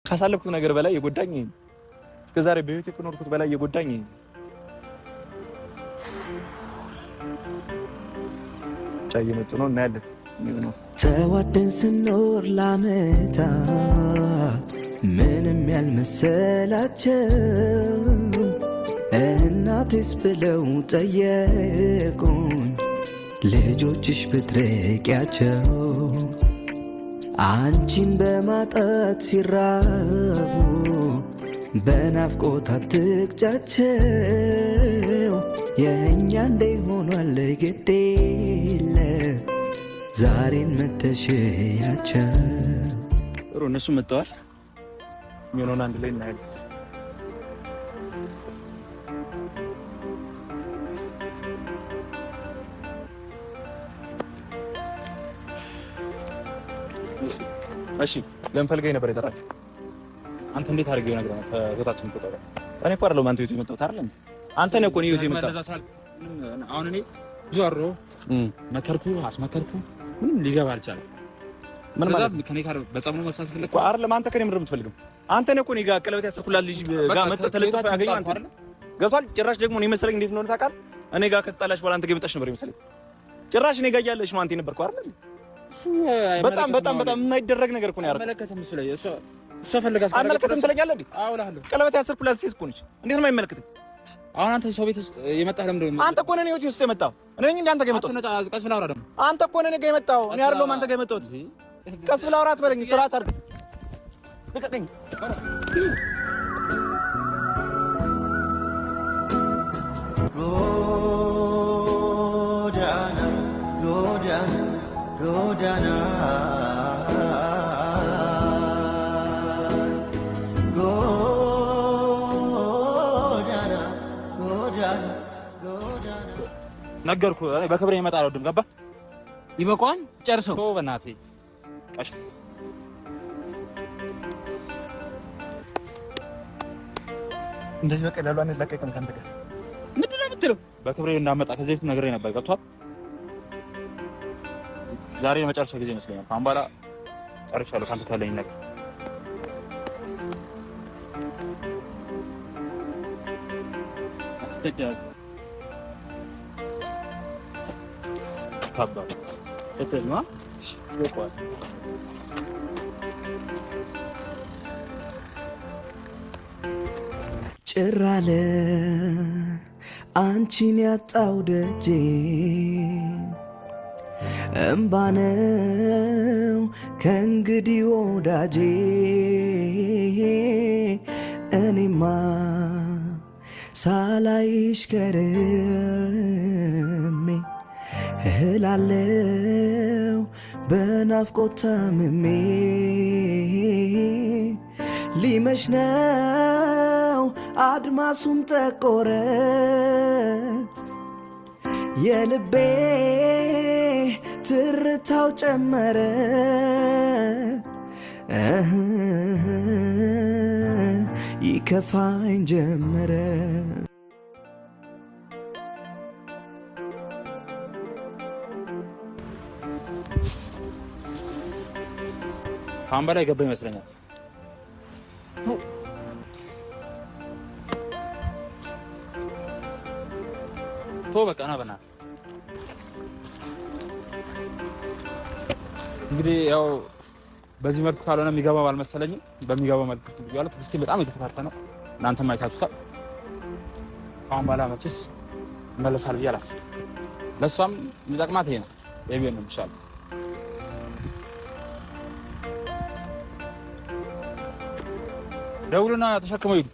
ካሳለፍኩት ነገር በላይ የጎዳኝ እስከዛሬ በህይወቴ ከኖርኩት በላይ የጎዳኝ ቻይ መጥቶ ነው እናያለን። ተዋደን ስኖር ላመታ ምንም ያልመሰላቸው እናቴስ ብለው ጠየቁኝ ልጆችሽ ብትርቂያቸው አንቺን በማጣት ሲራቡ በናፍቆት አትቅጫቸው የእኛ እንደ ሆኗል ግዴለ ዛሬን መተሽያቸው ጥሩ እነሱ መጥተዋል። የሚሆነውን አንድ ላይ እናያለን። እሺ ለምን ፈልገኝ ነበር የጠራኸኝ? አንተ እንዴት አድርገህ ነገር ከህይወታችን ተቆጣጣ? እኔ እኮ አይደለሁም አንተ ህይወት የመጣሁት አይደለም። አንተ ነህ እኮ ነው ህይወት የመጣሁት። አሁን እኔ ብዙ አወራሁ፣ መከርኩ፣ አስመከርኩ፣ ምንም ሊገባ አልቻለም። ምን ማለት ከኔ ጋር በጸብ ነው መፍታት ፈልገህ እኮ አይደለም። አንተ ከኔ ምንድን ነው የምትፈልገው? አንተ ነህ እኮ እኔ ጋር ቀለበት ያሰርኩላት ልጅ ጋር መጥተህ ተለጥፈህ ያገኘው አንተ አይደል? ገብቷል። ጭራሽ ደግሞ እኔ መሰለኝ እንዴት እንደሆነ ታውቃለህ? እኔ ጋር ከተጣላሽ በኋላ አንተ ጋር መጣሽ ነበር ይመስለኝ። ጭራሽ እኔ ጋር እያለሽ ነው አንተ የነበርከው አይደል? በጣም የማይደረግ ነገር እኮ ነው ያደረገው። አመለከተም እሱ ላይ እሱ ፈልጋስ አመለከተም ትለኛለህ እንዴ? አዎ እልሃለሁ። ቀለበት ያሰርኩላት ሴት እኮ ነች። እንዴት ነው የማይመለከተኝ? አሁን አንተ ሰው ቤት ውስጥ የመጣህ ለምንድን ነው? አንተ እኮ ነህ ህይወቴ ውስጥ የመጣው። እኔ ነኝ እንዴ አንተ ጋር የመጣሁት? ቀስ ብለህ አውራ ደግሞ። አንተ እኮ ነህ እኔ ጋር የመጣው። እኔ አይደለሁም አንተ ጋር የመጣሁት። ቀስ ብለህ አውራ አትበለኝ። ስርዓት አድርግ። ልቀቀኝ። ጎዳና ነገርኩህ። እኔ በክብሬ ይመጣ አልወድም። ገባህ? ይበቃዋል። ጨርሰው ተው በእናትህ። ቀሽ እንደዚህ በቀላሉ አንለቀቅም ካንተ ጋር። ምንድን ነው የምትለው? በክብሬ እንዳመጣ ከዚህ በፊት ነግሬህ ነበር። ገብቶሃል? ዛሬ የመጨረሻ ጊዜ ይመስለኛል። ከአሁን በኋላ ጨርሻለሁ ካንተ ካለኝ ነገር። አሰጃጅ ታባ እተማ ይቆይ ጭራለ አንቺን ያጣው ደጄ እምባነው ከእንግዲህ ወዳጄ እኔማ ሳላይሽ ከርሜ እህላለው በናፍቆት ታምሜ ሊመሽ ነው አድማሱም ጠቆረ የልቤ ትርታው ጨመረ ይከፋኝ ጀመረ ካሁን በላይ ገባ ይመስለኛል። ቶ በቃ ና በእናትህ እንግዲህ ያው በዚህ መልኩ ካልሆነ የሚገባው አልመሰለኝም። በሚገባው መልኩ ይያለ ትግስቴ በጣም የተፈታተነው እናንተም አይታችሁታል። አሁን ባላ መችስ መለሳል ብዬ አላስብም። ለሷም የሚጠቅማት ይሄ ነው። የቢሆን ነው የሚሻለው። ደውሉና ተሸክመው ሂዱ።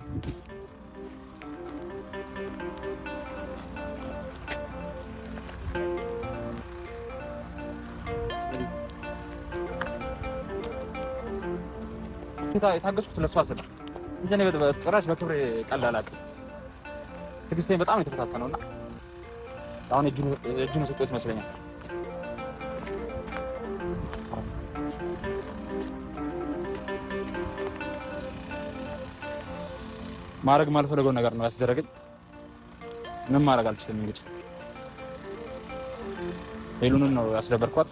የታገስኩት ለሷ ስለ እንጂ እኔ ጭራሽ በክብሬ ቀልድ አላውቅም። ትዕግስቴን በጣም የተፈታተነውና አሁን እጁን ሰጥቶት ይመስለኛል። ማድረግ ማልፈልገው ነገር ነው ያስደረገኝ። ምንም ማድረግ አልችልም። እንግዲህ ሄሉንን ነው ያስደበርኳት።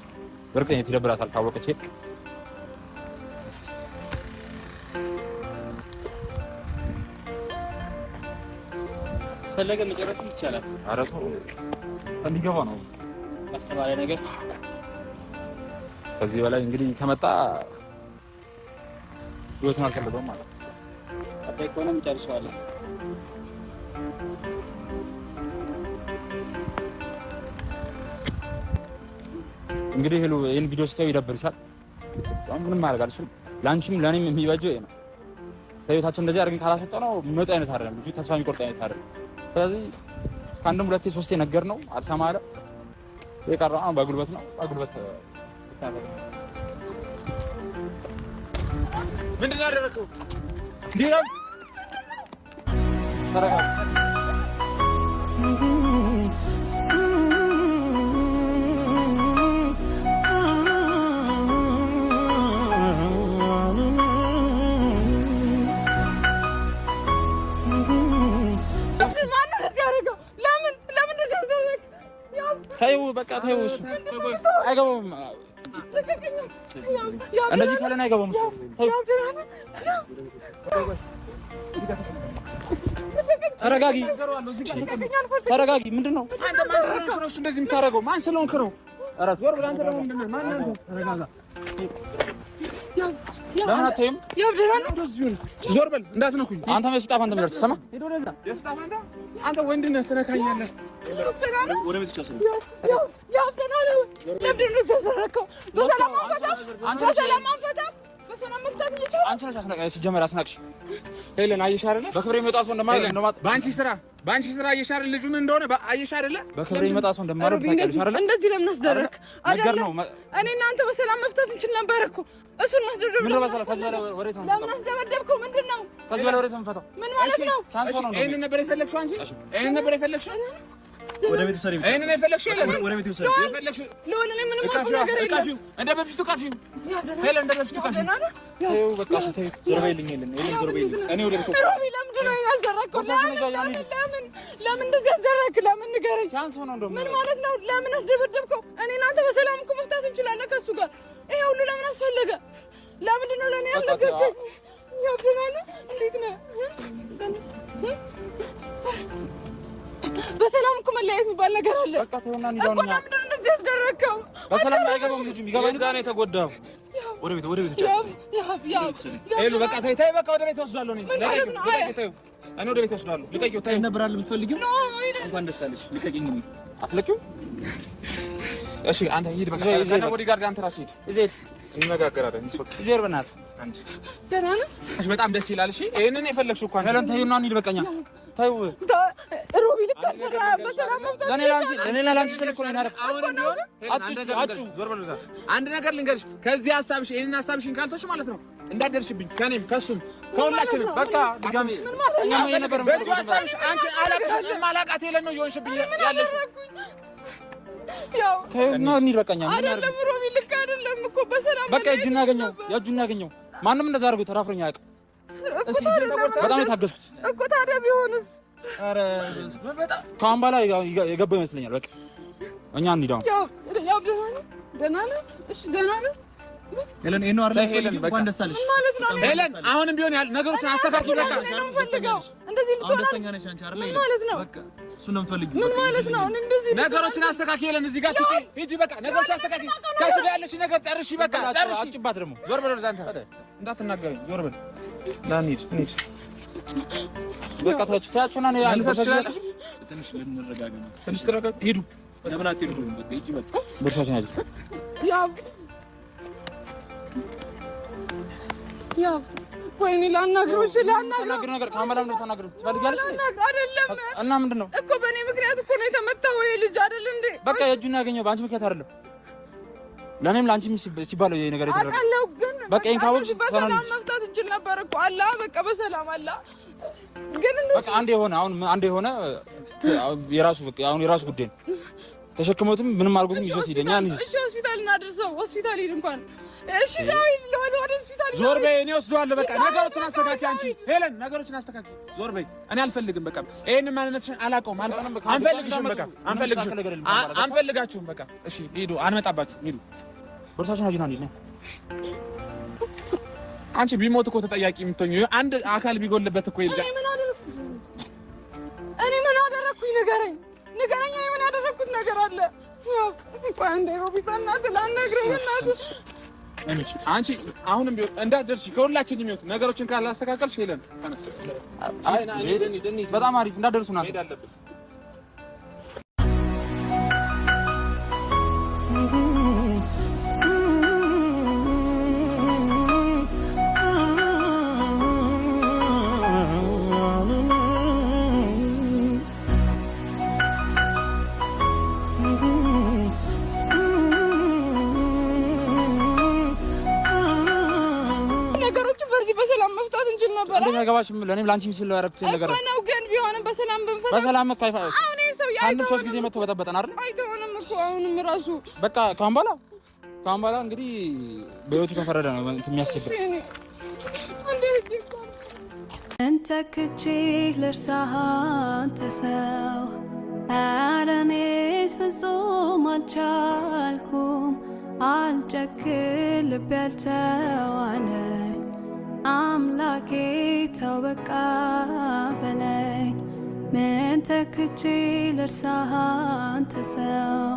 በእርግጠኝነት ይደብራታል ካወቀች። ካስፈለገ መጨረስም ይቻላል። ኧረ ተው እንዲገባ ነው አስተማሪ ነገር። ከዚህ በላይ እንግዲህ ከመጣ ህይወቱን አልከለበውም ማለት ነው። አባይ ከሆነ እንጨርሰዋለን። እንግዲህ ሄሎ ይሄን ቪዲዮ ስታዩ ይደብርሻል። ምንም ማድረግ አልችልም። ላንቺም ለኔም የሚበጀው ይሄ ነው። ከቤታችን እንደዚህ አድርገን ካላስወጣነው የሚወጣ አይነት አይደለም። ልጁ ተስፋ የሚቆርጥ አይነት አይደለም። ስለዚህ ከአንድም ሁለቴ ሶስቴ ነገር ነው አልሰማ አለ። የቀረው አሁን በጉልበት ነው። በጉልበት ምንድን ነው ያደረከው? ዲራም ተረጋጋ። ታዩ በቃ ታዩ። እሱ አይገባም። እንደዚህ ካለን አይገባም። ተረጋጊ፣ ተረጋጊ። ምንድን ነው አንተ? ማን ስለሆንክ ነው እሱ እንደዚህ የምታደርገው? ማን ስለሆንክ ነው? ኧረ ዞር ብለህ አንተ ደግሞ ምንድን ነህ? ማን ነህ? ተረጋጋ። ለምን አታይም? ዞር በል እንዳትነኩኝ። አንተ መስጣፍ አንተ ምርጥ ሰማ። አንተ ወንድ ነህ ትነካኛለህ። ወደ ቤት ተሰራ በሰላም መፍታት ይችላል። አንቺ ነሽ አስናቀሽ ሲጀመር አስናቅሽ። ሄለን አየሽ አይደለ? በክብሬ የሚመጣ ሰው እንደማለት ባንቺ ስራ አየሽ አይደለ? ልጁ ምን እንደሆነ አየሽ አይደለ? በክብሬ የሚመጣ ሰው እንደማለት ታውቂያለሽ አይደለ? እንደዚህ ለምን አስደረክ? ነገር ነው። እኔ እናንተ በሰላም መፍታት እንችል ነበር እኮ። እሱን ማስደረብ ምን ነው? በሰላም ከዚህ በላይ ወሬት ነው። ለምን አስደበደብከው? ምንድነው? ከዚህ በላይ ወሬት ነው የምፈታው። ምን ማለት ነው? ቻንስ ነው። ይሄን ነበር የፈለግሽው አንቺ? ይሄን ነበር የፈለግሽው? ወደ ቤት ሰሪ አይነ ነው የፈለግሽው? ወደ ቤት ሰሪ የፈለግሽው? ለወለ እኔ ምንም ነገር የለም። እንደ በፊቱ ካፊው ሄለን፣ እንደ በፊቱ ካፊው ተይው፣ በቃ ተይው። ዞር በይልኝ ሄለን፣ ዞር በይልኝ። እኔ ወደ ቤት ሮሚ፣ ለምንድን ነው ያዘረከው? ለምን እንደዚህ ያዘረክ? ለምን ንገረኝ። ምን ማለት ነው? ለምን አስደበደብከው? እኔ እናንተ በሰላም እኮ መፍታት እንችላለን ከሱ ጋር። ይሄ ሁሉ ለምን አስፈለገ? ለምንድን ነው ለኔ ያልነገርከኝ? ያብደናል። እንዴት ነህ? በሰላም እኮ መለያየት የሚባል ነገር አለ። በቃ ተውና እንሂድ። ለምንድን ነው እንደዚህ ያስደረከው? በሰላም አይገባም ልጁ። የሚገባኝ ጋር ነው የተጎዳው። ወደ ቤት ጫስ ሄሎ፣ በቃ ተይ፣ በቃ ወደ ቤት ወስዳለሁ። እኔ ወደ ቤት ወስዳለሁ። ልቀቂው። ተይ ነበር አይደል የምትፈልጊው? እንኳን ደስ አለሽ። ልቀቂኝ። አትለቂው? እሺ አንተ ሂድ በቃ። እዛ ቦዲጋርድ አንተ ራስህ ሂድ። እዚህ እንነጋገራለን። እዚህ በእናትህ አንቺ ደህና ነህ? በጣም ደስ ይላል። እሺ ይሄንን የፈለግሽው እኮ አንተ ተይውና እንሂድ። በቃኛ ተይው። ሮቢ ልክ አሰራ በሰላም መፍታት ለኔ ላንቺ ስልክ ነው ያደረኩት። አሁን ቢሆን አጩ ዞር በል። አንድ ነገር ልንገርሽ፣ ከዚህ ሐሳብሽ ይሄንን ሐሳብሽን ካልተሽ ማለት ነው እንዳደርሽብኝ ከኔም ከሱም ከሁላችንም በቃ ድጋሜ እኛ ምን ነበር በዚህ ሐሳብሽ አንቺ አላቃት የለን ነው የሆንሽብኝ ያለሽ። ያው ተይውና እንሂድ። በቃኛ አይደለም ሮቢ ልክ አይደለም እኮ በሰላም በቃ እጁን ያገኘው ማንም እንደዛ አድርጎ ተራፍሮኝ አያውቅም። እስኪ በጣም የታገስኩት እኮ ታዲያ ቢሆንስ? ኧረ በጣም ከአሁን በኋላ የገባው ይመስለኛል። በቃ እኛ እንሂድ። ያው ደህና ነህ? እሺ ደህና ነህ? ሄለን ይሄን ነው አይደል? እንኳን ደስ አለሽ ማለት ነው። ሄለን አሁንም ቢሆን ነገሮችን አስተካክል። በቃ እንደዚህ ልትሆን ደስተኛ ነሽ አንቺ አይደል? ማለት ነው። በቃ እሱን ነው የምትፈልጊው? ምን ማለት ነው? እንደዚህ ነገሮችን አስተካክል። ሄለን እዚህ ጋር ትጪ ሂጂ። በቃ ነገሮችን አስተካክል። ከሱ ጋር ያለሽ ነገር ጨርሺ። በቃ ጨርሺ። አጭባት ደግሞ ዞር በል። አንተ እንዳትናገረኝ ዞር በል። እንሂድ። በቃ ታያችሁና ነው ያንሰስሽ። ትንሽ ልንረጋጋ ነው። ትንሽ ተረጋጋ። ሂዱ። ለምን አትሄዱ? በቃ ሂጂ። በቃ ቦርሳችን አይደል? ያው ወይኔ ላናግረው ነገር ካመራም ነው ተናግረው ትፈልጋለሽ? አይደለም እና ምንድነው እኮ በእኔ ምክንያት እኮ ነው የተመታው ይሄ ልጅ አይደል እንዴ? በቃ የእጁን ያገኘው በአንቺ ምክንያት አይደለም። ለኔም ላንቺም ሲባል ይሄ ነገር የተደረገው በቃ ኢንካውንስ ሰላም መፍታት እንችል ነበር እኮ አላ በቃ በሰላም አላ ግን በቃ አንዴ የሆነ የራሱ በቃ አሁን የራሱ ጉዳይ ነው። ተሸክሞትም ምንም አድርጎትም ይዞት ሄደኛል። እሺ ሆስፒታል እናድርሰው። ሆስፒታል ሄድ እንኳን እሺ ዛሬ ወደ ሆስፒታል ዞር በይ። እኔ ወስደዋለሁ። በቃ ነገሮችን አስተካክል። አንቺ ሄለን ነገሮችን አስተካክል። ዞር በይ። እኔ አልፈልግም። በቃ ይሄንን ማንነትሽን አላውቀውም። አንፈልግሽም። በቃ አንፈልጋችሁም። በቃ እሺ ሂዱ። አንመጣባችሁም። ሂዱ። ቦርሳችን አጅና እንዴ ነው አንቺ ቢሞት እኮ ተጠያቂ የምትሆኚው አንድ አካል ቢጎልበት እኮ ይልጃ እኔ ምን አደረኩኝ? ንገረኝ፣ እኔ ምን ያደረኩት ነገር አለ? ቆይ አንዴ ሮቢ በእናትህ ላናግረው በእናትህ። አንቺ አሁንም ቢሆን እንዳትደርሺ ከሁላችንም ይሁን ነገሮችን ካላስተካከልሽ ሄለን በጣም አሪፍ እንዳትደርሱ ናት ሄዳለብን። በሰላም መፍታት እንችል ነበር። እንዴት አይገባሽም? ለኔም ላንቺም ሲል ያረኩት ነገር ነው። ግን ቢሆንም በሰላም ብንፈታ በሰላም እኮ አይፋሽ። አሁን ይሄ ሰው አንድም ሶስት ጊዜ መጥቶ በጠበጠን አይደል? አይተውንም እኮ አሁንም ራሱ በቃ ካሁን በኋላ እንግዲህ በህይወቱ ከፈረደ ነው እንትን የሚያስቸግር። እንተ ክቼ ልርሳህ አንተ ሰው ኧረ እኔስ ፍጹም አልቻልኩም። አልጨክን ልቤ ያልተዋለኝ አምላኬ ተው በቃ በለኝ። ምን ተክቼ ልርሳህ አንተ ሰው